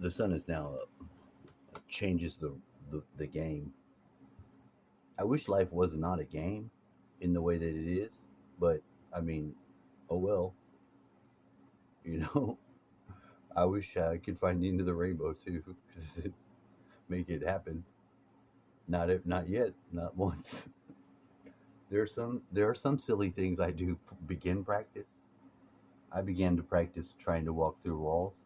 The sun is now up. It changes the game. I wish life was not a game in the way that it is, but I mean, oh well, you know. I wish I could find the end of the rainbow too, because it make it happen. Not yet, not once. There are some silly things I do begin practice. I began to practice trying to walk through walls.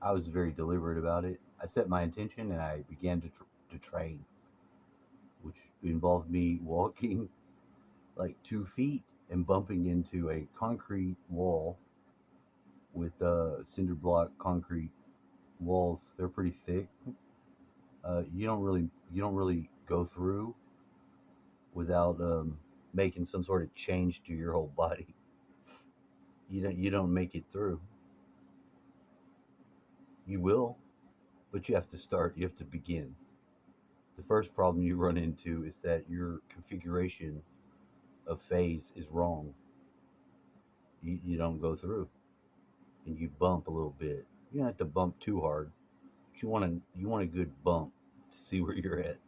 I was very deliberate about it. I set my intention and I began to train, which involved me walking like 2 feet and bumping into a concrete wall with cinder block concrete walls. They're pretty thick. You don't really go through without making some sort of change to your whole body. You don't make it through. You will, but you have to start. You have to begin. The first problem you run into is that your configuration of phase is wrong. You don't go through, and you bump a little bit. You don't have to bump too hard, but you want a good bump to see where you're at.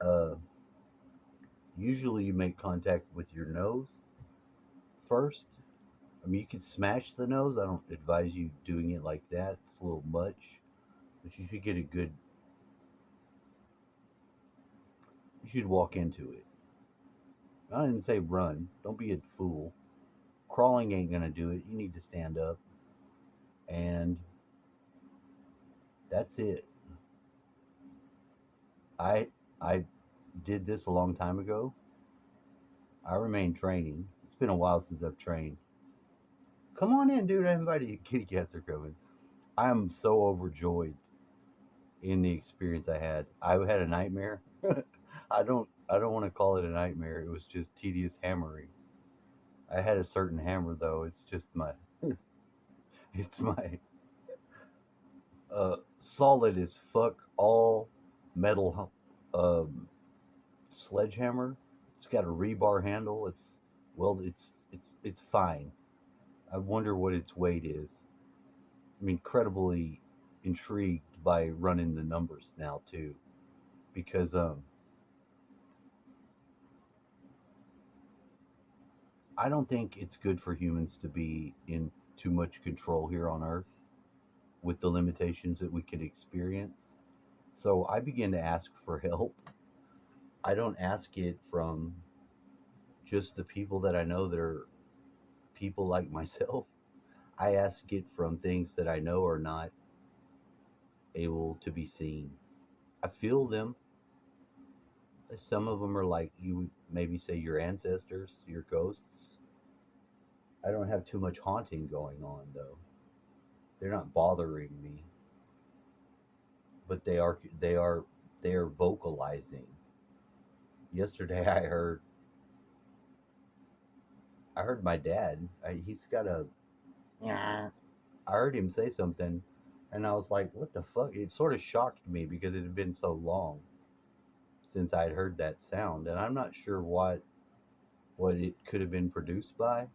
Uh, Usually, you make contact with your nose first. I mean, you could smash the nose. I don't advise you doing it like that. It's a little much, but you should get a good. You should walk into it. I didn't say run. Don't be a fool. Crawling ain't gonna do it. You need to stand up, and that's it. I I did this a long time ago. I remain training. It's been a while since I've trained. Come on in, dude. I invited you. Kitty cats are coming. I am so overjoyed in the experience I had. I had a nightmare. I don't want to call it a nightmare. It was just tedious hammering. I had a certain hammer though. It's just my it's my solid as fuck all metal um sledgehammer. It's got a rebar handle. It's fine. I wonder what its weight is. I'm incredibly intrigued by running the numbers now too, because I don't think it's good for humans to be in too much control here on Earth with the limitations that we can experience. So I begin to ask for help. I don't ask it from just the people that I know that are people like myself. I ask it from things that I know are not able to be seen. I feel them. Some of them are like you would maybe say your ancestors, your ghosts. I don't have too much haunting going on though. They're not bothering me, but they are vocalizing. Yesterday I heard my dad. He's got a yeah. I heard him say something, and I was like, "What the fuck?" It sort of shocked me because it had been so long since I'd heard that sound, and I'm not sure what it could have been produced by,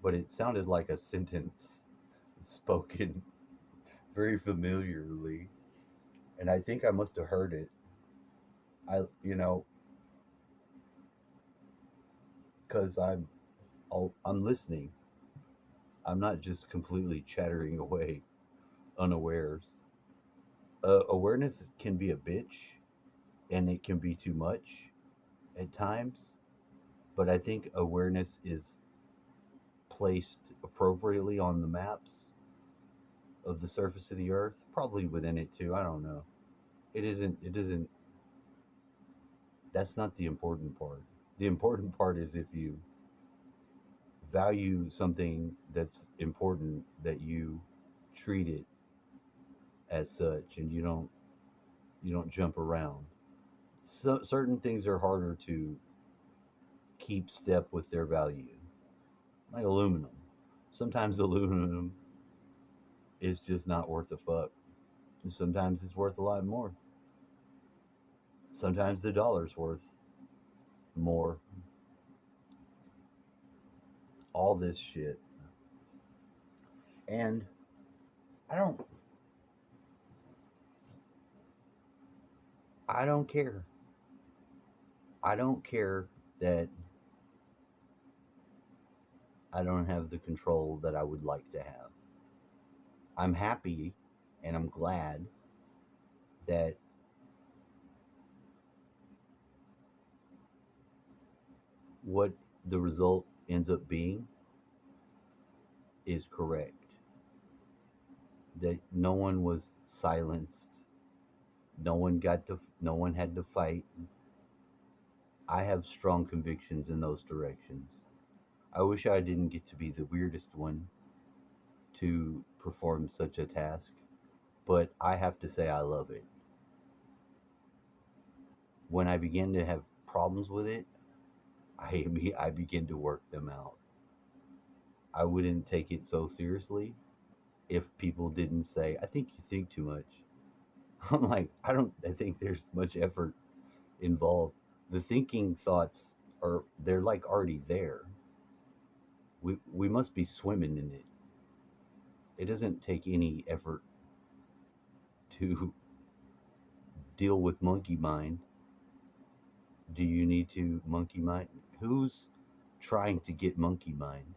but it sounded like a sentence spoken very familiarly, and I think I must have heard it. Because I'm listening. I'm not just completely chattering away unawares. Awareness can be a bitch, and it can be too much at times. But I think awareness is placed appropriately on the maps of the surface of the earth, probably within it too. I don't know. It isn't. That's not the important part. The important part is if you value something that's important, that you treat it as such, and you don't jump around. So certain things are harder to keep step with their value, like aluminum. Sometimes aluminum is just not worth a fuck. And sometimes it's worth a lot more. Sometimes the dollar's worth more. All this shit. And I don't I don't care. I don't care that I don't have the control that I would like to have. I'm happy and I'm glad that what the result ends up being is correct. That no one was silenced, no one had to fight. I have strong convictions in those directions. I wish I didn't get to be the weirdest one to perform such a task, but I have to say I love it. When I begin to have problems with it, I begin to work them out. I wouldn't take it so seriously if people didn't say, "I think you think too much." I'm like, I think there's much effort involved. The thinking thoughts they're like already there. We must be swimming in it. It doesn't take any effort to deal with monkey mind. Do you need to monkey mind? Who's trying to get monkey mind?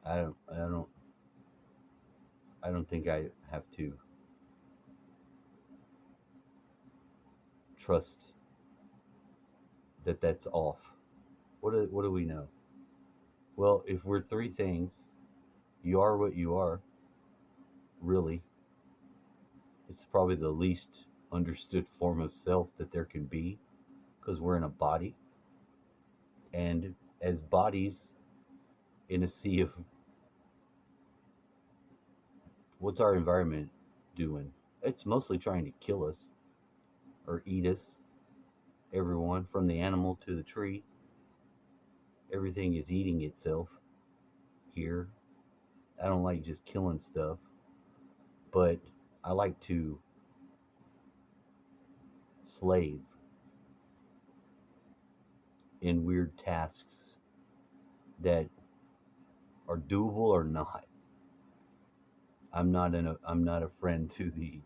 I don't I don't think I have to trust that that's off. What do we know? Well, if we're three things, you are what you are, really. It's probably the least understood form of self that there can be because we're in a body. And as bodies in a sea of what's our environment doing? It's mostly trying to kill us or eat us. Everyone, from the animal to the tree, everything is eating itself here. I don't like just killing stuff, but I like to slave in weird tasks that are doable or not. I'm not a friend to the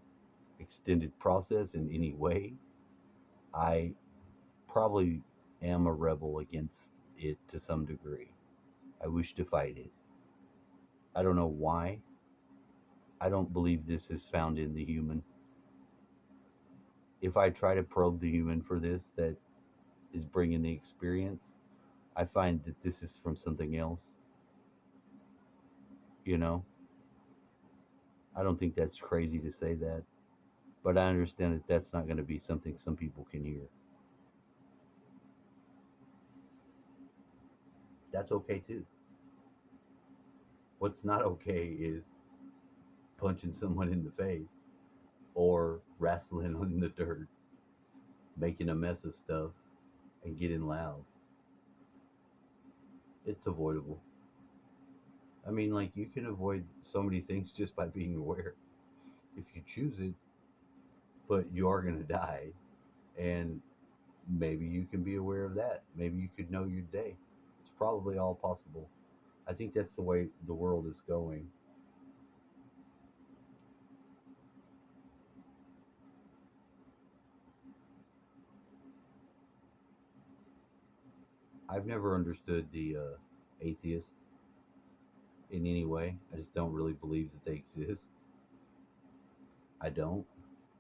extended process in any way. I probably am a rebel against it to some degree. I wish to fight it. I don't know why. I don't believe this is found in the human. If I try to probe the human for this that is bringing the experience, I find that this is from something else. You know, I don't think that's crazy to say that, but I understand that that's not going to be something some people can hear. That's okay too. What's not okay is punching someone in the face or wrestling in the dirt, making a mess of stuff, and getting loud. It's avoidable. I mean, like, you can avoid so many things just by being aware if you choose it, but you are going to die. And maybe you can be aware of that. Maybe you could know your day. It's probably all possible. I think that's the way the world is going. I've never understood the atheist in any way. I just don't really believe that they exist. I don't.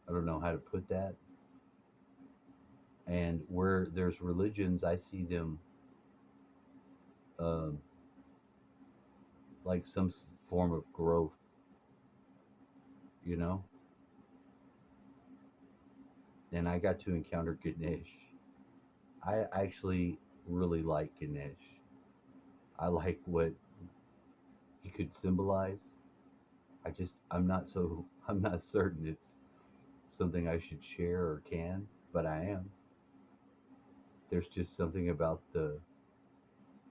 I don't know how to put that. And where there's religions, I see them um, like some form of growth, you know? And I got to encounter Ganesh. I actually really like Ganesh. I like what he could symbolize. I'm not certain it's something I should share or can, but I am. There's just something about the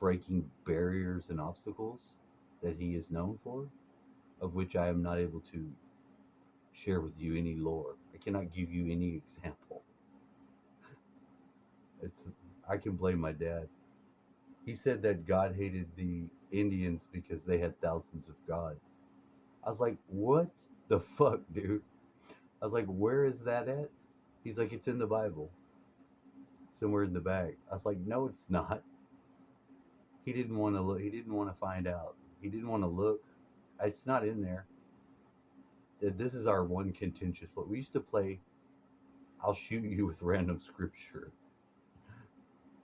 breaking barriers and obstacles that he is known for, of which I am not able to share with you any lore. I cannot give you any example. It's I can blame my dad. He said that God hated the Indians because they had thousands of gods. I was like, what the fuck, dude? I was like, where is that at? He's like, it's in the Bible, somewhere in the back. I was like, no, it's not. He didn't want to look. He didn't want to find out. He didn't want to look. It's not in there. This is our one contentious. But we used to play. I'll shoot you with random scripture.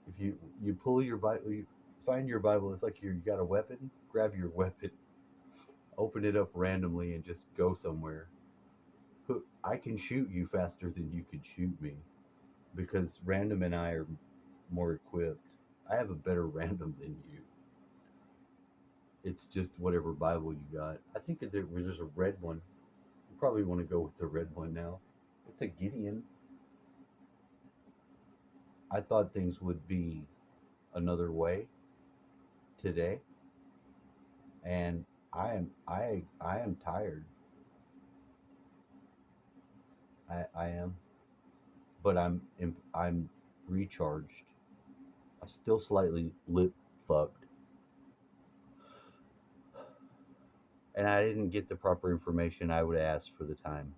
If you pull your Bible, you find your Bible. It's like you got a weapon. Grab your weapon, open it up randomly, and just go somewhere. I can shoot you faster than you can shoot me because random and I are more equipped. I have a better random than you. It's just whatever Bible you got. I think that there's a red one. You probably want to go with the red one now. It's a Gideon. I thought things would be another way today, and I am tired. I am, but I'm recharged. I'm still slightly lip fucked, and I didn't get the proper information I would ask for the time.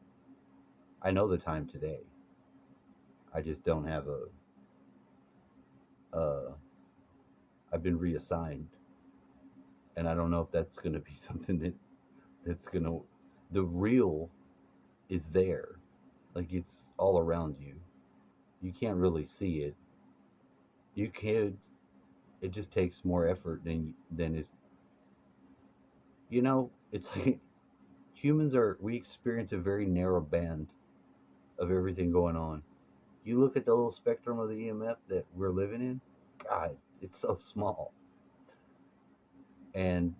I know the time today. I just don't have a. I've been reassigned, and I don't know if that's going to be something that's going to. The real is there, like it's all around you. You can't really see it. You can. It just takes more effort than is. It's like humans are. We experience a very narrow band of everything going on. You look at the little spectrum of the EMF that we're living in. God, it's so small. And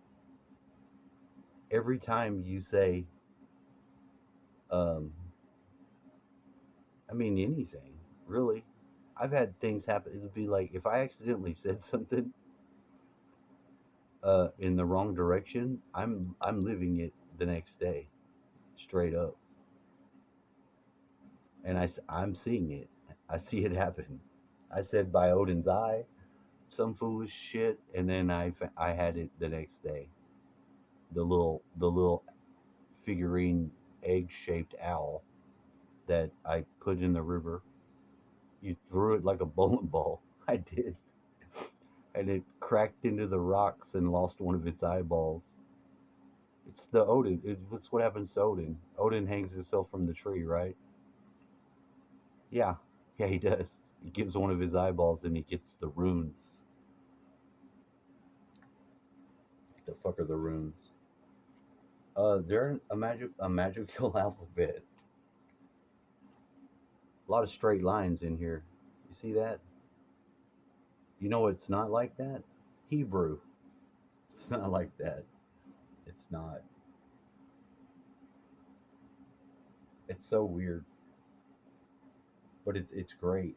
every time you say, um, I mean, anything, really. I've had things happen. It would be like if I accidentally said something in the wrong direction, I'm living it the next day, straight up, and I'm seeing it. I see it happen. I said by Odin's eye, some foolish shit, and then I had it the next day. The little figurine egg shaped owl that I put in the river. You threw it like a bowling ball. I did. And it cracked into the rocks and lost one of its eyeballs. It's the Odin. It's what happens to Odin. Odin hangs himself from the tree, right? Yeah. Yeah, he does. He gives one of his eyeballs and he gets the runes. The fuck are the runes? They're a magical alphabet. A lot of straight lines in here. You see that? You know it's not like that? Hebrew. It's not like that. It's not. It's so weird, but it's great.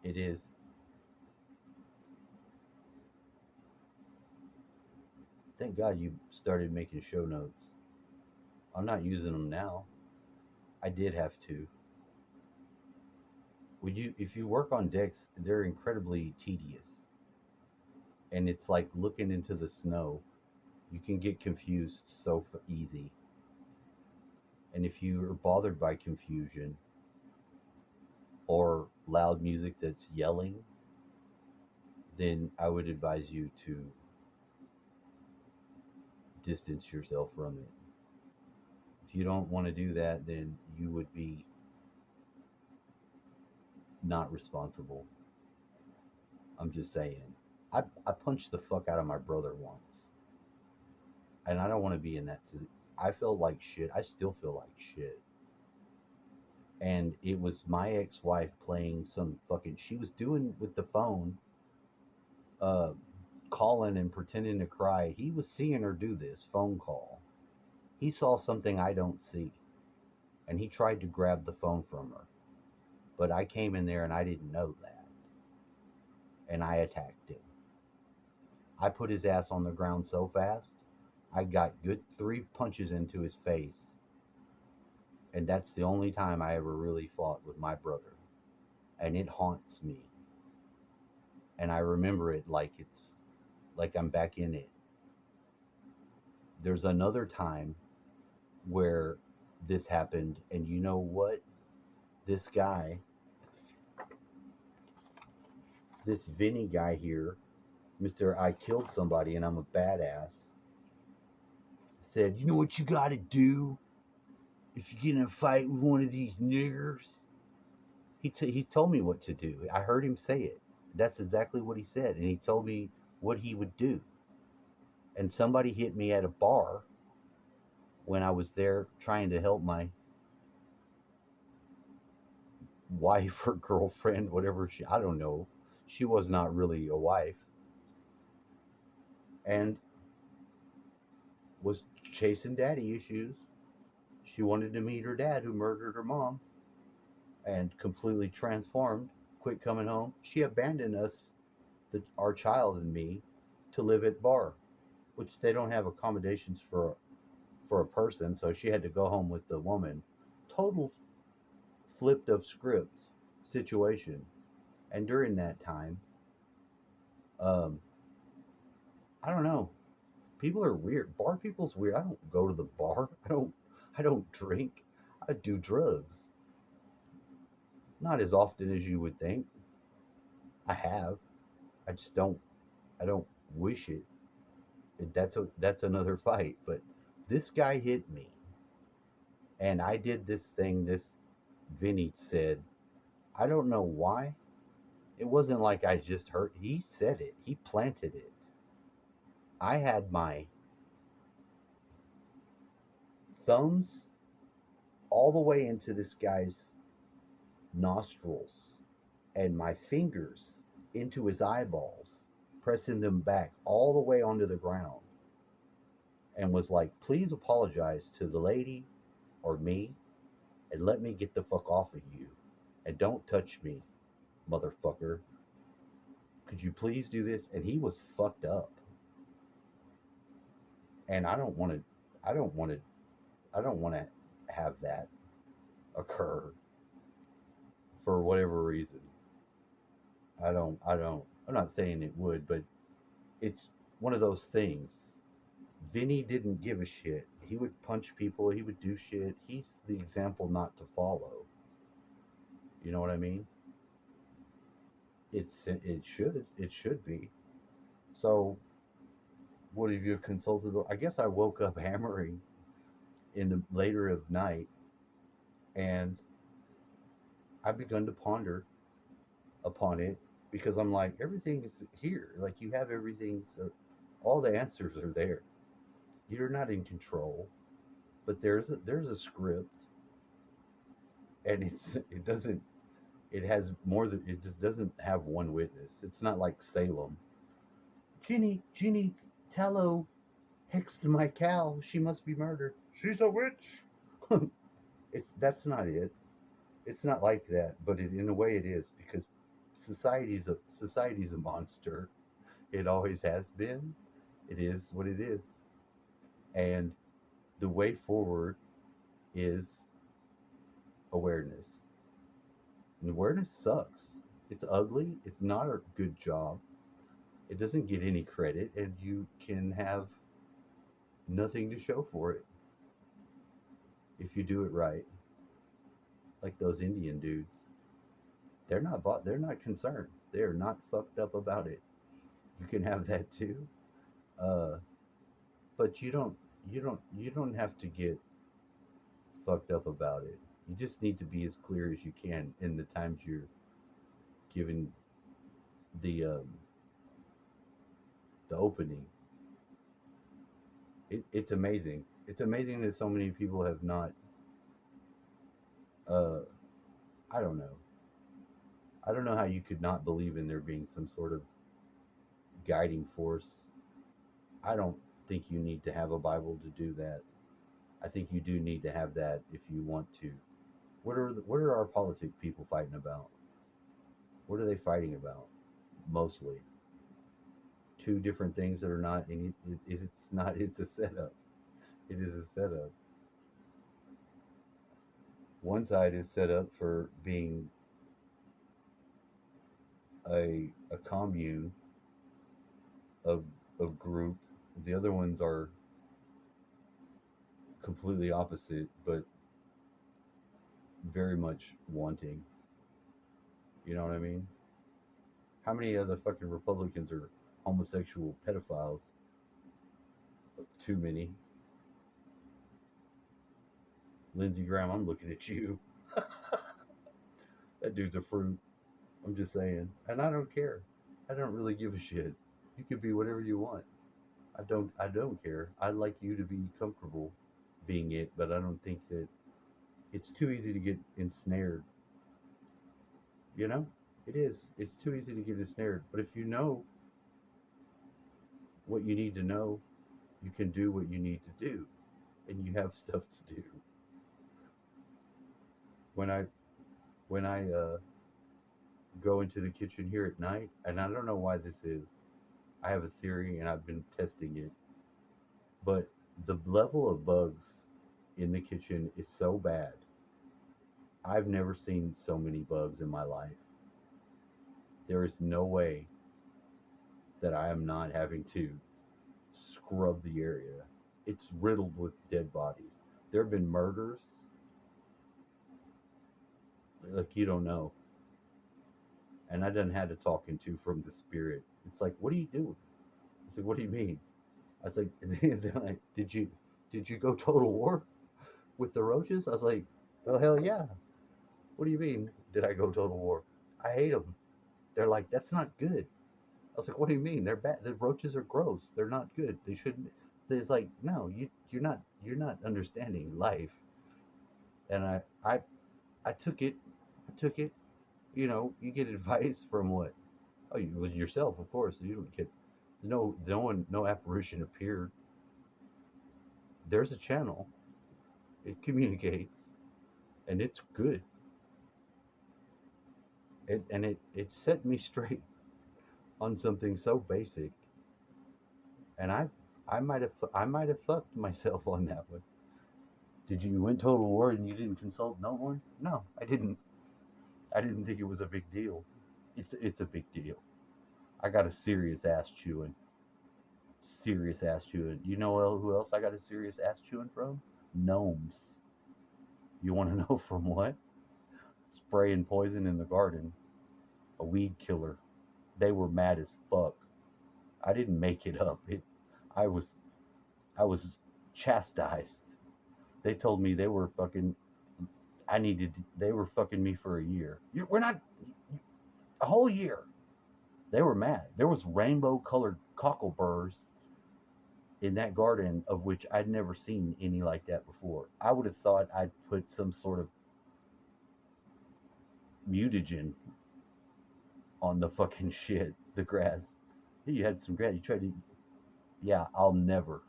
It is. Thank God you started making show notes. I'm not using them now. I did have to. Would you if you work on decks, they're incredibly tedious, and it's like looking into the snow. You can get confused so easy, and if you are bothered by confusion or loud music that's yelling, then I would advise you to distance yourself from it. If you don't want to do that, then you would be not responsible. I'm just saying. I punched the fuck out of my brother once, and I don't want to be in that. I felt like shit. I still feel like shit. And it was my ex-wife playing some fucking. She was doing with the phone, uh, calling and pretending to cry. He was seeing her do this phone call. He saw something I don't see, and he tried to grab the phone from her. But I came in there and I didn't know that, and I attacked him. I put his ass on the ground so fast, I got good 3 punches into his face, and that's the only time I ever really fought with my brother, and it haunts me. and I remember it like it's like I'm back in it. There's another time where this happened, and you know what? This guy, this Vinny guy here, Mr. I killed somebody and I'm a badass, said, "You know what you gotta do if you get in a fight with one of these niggers?" He told me what to do. I heard him say it. That's exactly what he said, and he told me what he would do. And somebody hit me at a bar when I was there trying to help my wife or girlfriend, whatever I don't know. She was not really a wife, and was chasing daddy issues. She wanted to meet her dad who murdered her mom and completely transformed, quit coming home. She abandoned us, our child and me, to live at bar, which they don't have accommodations for a person, so she had to go home with the woman. Total flipped of script situation. And during that time, um, I don't know. People are weird. Bar people's weird. I don't go to the bar. I don't drink. I do drugs. Not as often as you would think. I have. I just don't wish it. That's another fight. But this guy hit me, and I did this thing. This Vinny said, I don't know why. It wasn't like I just heard. He said it. He planted it. I had my thumbs all the way into this guy's nostrils and my fingers into his eyeballs, pressing them back all the way onto the ground, and was like, please apologize to the lady or me and let me get the fuck off of you. And don't touch me, motherfucker. Could you please do this? And he was fucked up. And I don't want to, I don't want to have that occur for whatever reason. I'm not saying it would, but it's one of those things. Vinny didn't give a shit. He would punch people, he would do shit. He's the example not to follow. You know what I mean? It should be. So what have you consulted? I guess I woke up hammering in the later of night, and I begun to ponder upon it because I'm like, everything is here. Like you have everything, so all the answers are there. You're not in control, but there's a script, and it doesn't it has more than it just doesn't have one witness. It's not like Salem. Ginny, Tello hexed my cow. She must be murdered. She's a witch. It's That's not it. It's not like that, but in a way it is because society's a monster. It always has been. It is what it is, and the way forward is awareness. And awareness sucks. It's ugly. It's not a good job. It doesn't get any credit, and you can have nothing to show for it if you do it right. Like those Indian dudes, they're not concerned. They're not fucked up about it. You can have that too, uh, but you don't have to get fucked up about it. You just need to be as clear as you can in the times you're given the opening. It's amazing. It's amazing that so many people have not. Uh, I don't know. I don't know how you could not believe in there being some sort of guiding force. I don't think you need to have a Bible to do that. I think you do need to have that if you want to. What are our politic people fighting about? What are they fighting about? Mostly two different things that are not. It's not. It's a setup. It is a setup. One side is set up for being a commune of group. The other ones are completely opposite, but very much wanting. You know what I mean? How many other fucking Republicans are homosexual pedophiles? Too many. Lindsey Graham, I'm looking at you. That dude's a fruit. I'm just saying. And I don't care. I don't really give a shit. You can be whatever you want. I don't care. I'd like you to be comfortable being it, but I don't think that it's too easy to get ensnared, you know? It is. It's too easy to get ensnared. But if you know what you need to know, you can do what you need to do, and you have stuff to do. When I go into the kitchen here at night, and I don't know why this is. I have a theory, and I've been testing it, but the level of bugs in the kitchen is so bad. I've never seen so many bugs in my life. There is no way that I am not having to scrub the area. It's riddled with dead bodies. There have been murders like you don't know, and I done had a talking to from the spirit. It's like, what are you doing? I said, what do you mean? I was like, they're like, did you go total war with the roaches? I was like, oh hell yeah. What do you mean? Did I go total war? I hate them. They're like, that's not good. I was like, what do you mean? They're bad. The roaches are gross. They're not good. They shouldn't. It's like, no, you're not understanding life. And I took it. I took it. You know, you get advice from what? Oh, you was yourself, of course. You don't get no one, no apparition appeared. There's a channel. It communicates, and it's good. It set me straight on something so basic, and I might have fucked myself on that one. Did you went total war and you didn't consult no one? No, I didn't. I didn't think it was a big deal. It's a big deal. I got a serious ass chewing. Serious ass chewing. You know who else I got a serious ass chewing from? Gnomes. You want to know from what? Spraying poison in the garden. A weed killer. They were mad as fuck. I didn't make it up. I was I was chastised. They told me they were fucking. I needed. They were fucking me for a year. We're not a whole year. They were mad. There was rainbow colored cockleburs in that garden of which I'd never seen any like that before. I would have thought I'd put some sort of mutagen on the fucking shit, the grass. You had some grass. You tried to. Yeah, I'll never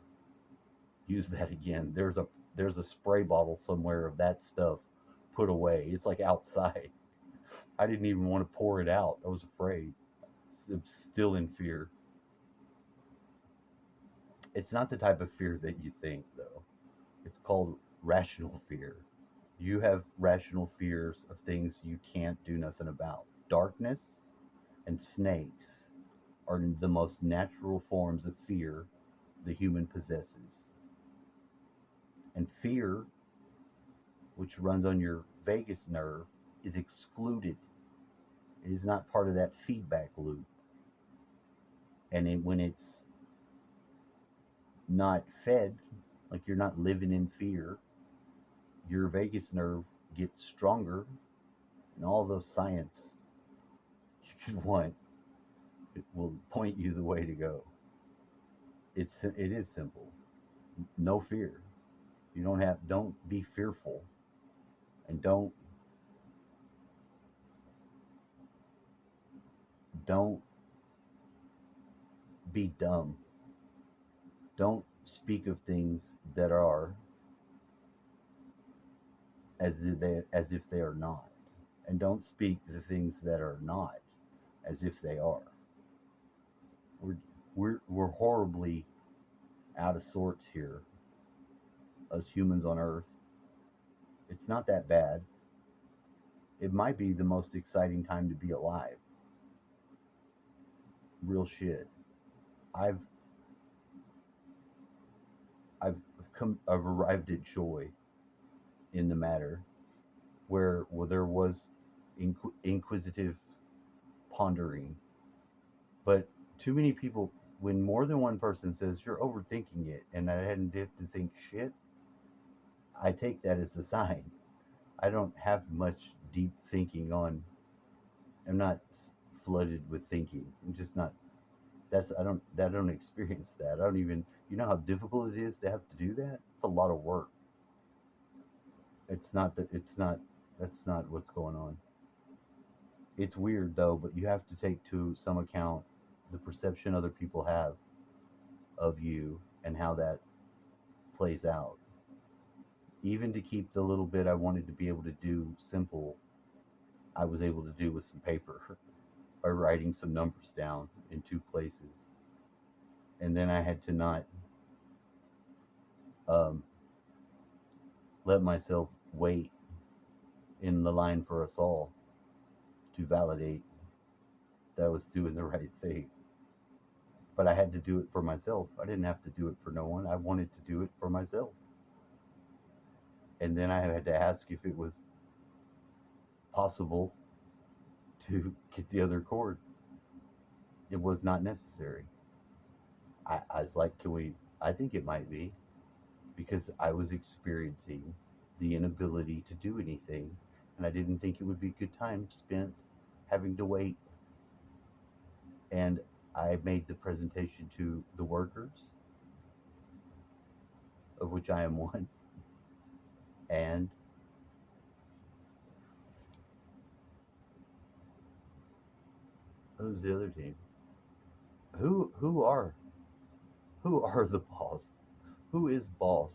use that again. There's a spray bottle somewhere of that stuff put away. It's like outside. I didn't even want to pour it out. I was afraid. I'm still in fear. It's not the type of fear that you think, though. It's called rational fear. You have rational fears of things you can't do nothing about. Darkness and snakes are the most natural forms of fear the human possesses. And fear, which runs on your vagus nerve, is excluded. It is not part of that feedback loop. And when it's not fed, like you're not living in fear, your vagus nerve gets stronger, and all those science you could want, it will point you the way to go. It is simple. No fear. Don't be fearful, and don't be dumb. Don't speak of things that are as if they are not, and don't speak the things that are not as if they are. We're we're horribly out of sorts here as humans on Earth. It's not that bad. It might be the most exciting time to be alive. real shit. I've I've arrived at joy in the matter where there was inquisitive pondering, but too many people, when more than one person says you're overthinking it, and I hadn't had to think shit, I take that as a sign. I don't have much deep thinking on. I'm not flooded with thinking. I'm just not. I don't experience that. I don't even. You know how difficult it is to have to do that. It's a lot of work. It's not that. It's not. That's not what's going on. It's weird though, but you have to take to some account the perception other people have of you and how that plays out. Even to keep the little bit I wanted to be able to do simple, I was able to do with some paper by writing some numbers down in two places. And then I had to not um, let myself wait in the line for us all to validate that I was doing the right thing. But I had to do it for myself. I didn't have to do it for no one. I wanted to do it for myself. And then I had to ask if it was possible to get the other cord. It was not necessary. I was like, can we? I think it might be because I was experiencing the inability to do anything, and I didn't think it would be good time spent having to wait. And I made the presentation to the workers, of which I am one, and who's the other team? Who who are who are the boss? Who is boss?